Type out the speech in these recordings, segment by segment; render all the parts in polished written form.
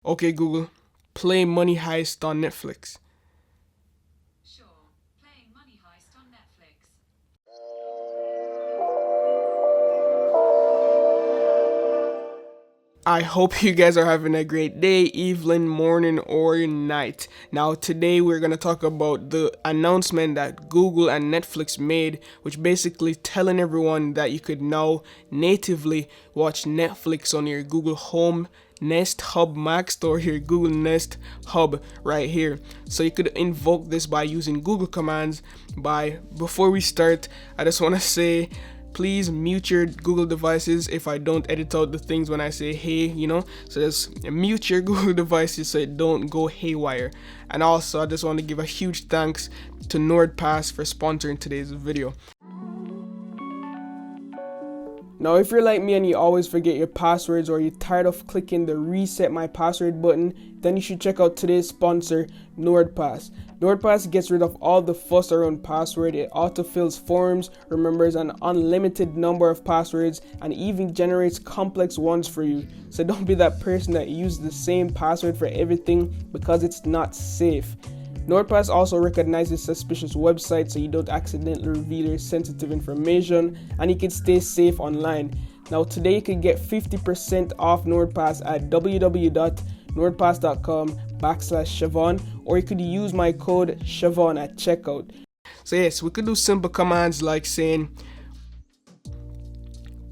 Okay, Google, play Money Heist on Netflix. Sure. Playing Money Heist on Netflix. I hope you guys are having a great day, evening, morning, or night. Now, today we're going to talk about the announcement that Google and Netflix made, which basically telling everyone that you could now natively watch Netflix on your Google Home Nest Hub Max or your Google Nest Hub right here. So you could invoke this by using Google commands. Before we start, I just want to say, please mute your Google devices if I don't edit out the things when I say hey. So just mute your Google devices so it don't go haywire. And also, I just want to give a huge thanks to NordPass for sponsoring today's video. Now, if you're like me and you always forget your passwords or you're tired of clicking the reset my password button, then you should check out today's sponsor, NordPass. NordPass gets rid of all the fuss around password. It autofills forms, remembers an unlimited number of passwords, and even generates complex ones for you. So don't be that person that uses the same password for everything, because it's not safe. NordPass also recognizes suspicious websites so you don't accidentally reveal your sensitive information and you can stay safe online. Now today you can get 50% off NordPass at www.nordpass.com/Shevon, or you could use my code Shevon at checkout. So yes, we could do simple commands like saying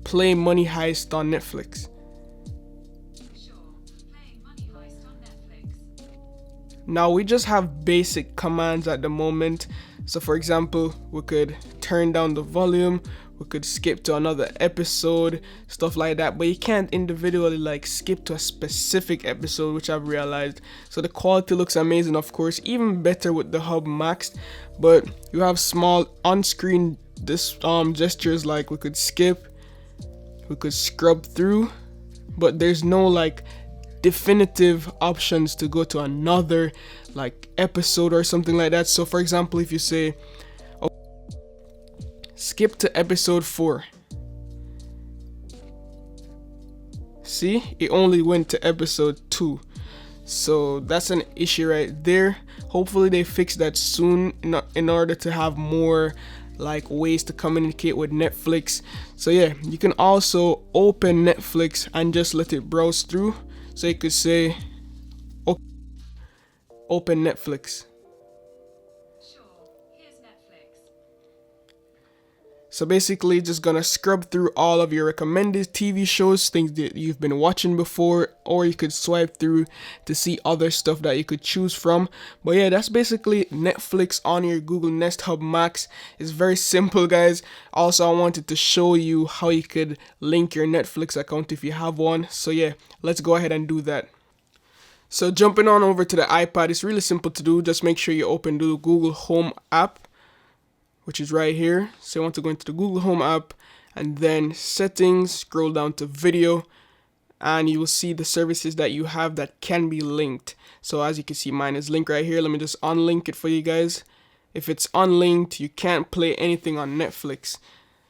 play Money Heist on Netflix. Now we just have basic commands at the moment. So for example, we could turn down the volume, we could skip to another episode, stuff like that. But you can't individually like skip to a specific episode, which I've realized. So the quality looks amazing, of course, even better with the hub maxed. But you have small on-screen gestures like we could skip, we could scrub through, but there's no like definitive options to go to another like episode or something like that. So for example, if you say skip to episode 4, see, it only went to episode 2. So that's an issue right there. Hopefully they fix that soon in order to have more like ways to communicate with Netflix. So yeah, you can also open Netflix and just let it browse through. So you could say open Netflix. Sure. Here's Netflix. So basically just gonna scrub through all of your recommended TV shows, things that you've been watching before, or you could swipe through to see other stuff that you could choose from. But yeah, that's basically Netflix on your Google Nest Hub Max. It's very simple, guys. Also, I wanted to show you how you could link your Netflix account if you have one. So yeah, let's go ahead and do that. So jumping on over to the iPad, it's really simple to do. Just make sure you open the Google Home app, which is right here. So you want to go into the Google Home app and then settings, scroll down to video, and you will see the services that you have that can be linked. So as you can see, mine is linked right here. Let me just unlink it for you guys. If it's unlinked, you can't play anything on Netflix.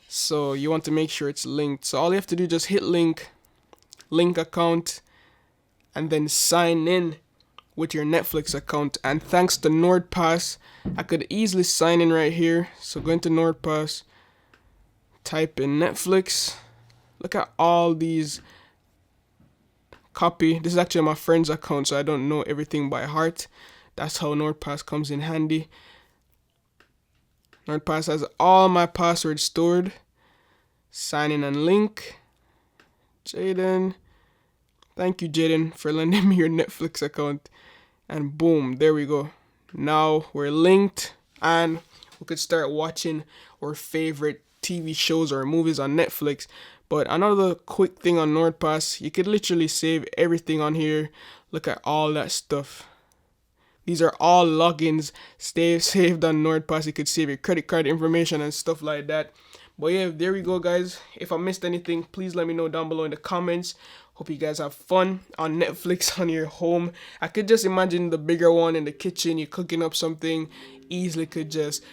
So you want to make sure it's linked. So all you have to do is just hit link account, and then sign in with your Netflix account. And thanks to NordPass, I could easily sign in right here. So go into NordPass, type in Netflix. Look at all these. Copy. This is actually my friend's account, so I don't know everything by heart. That's how NordPass comes in handy. NordPass has all my passwords stored. Sign in and link. Jaden. Thank you, Jaden, for lending me your Netflix account. And boom, there we go. Now we're linked and we could start watching our favorite TV shows or movies on Netflix. But another quick thing on NordPass, you could literally save everything on here. Look at all that stuff. These are all logins saved on NordPass. You could save your credit card information and stuff like that. But yeah, there we go, guys. If I missed anything, please let me know down below in the comments. Hope you guys have fun on Netflix on your home. I could just imagine the bigger one in the kitchen. You're cooking up something, easily could just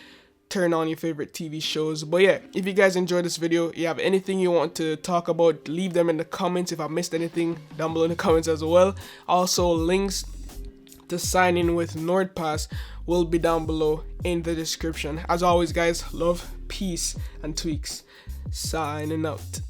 turn on your favorite TV shows. But yeah, if you guys enjoyed this video, you have anything you want to talk about, leave them in the comments. If I missed anything, down below in the comments as well. Also, links to sign in with NordPass will be down below in the description. As always, guys, love, peace, and tweaks. Signing out.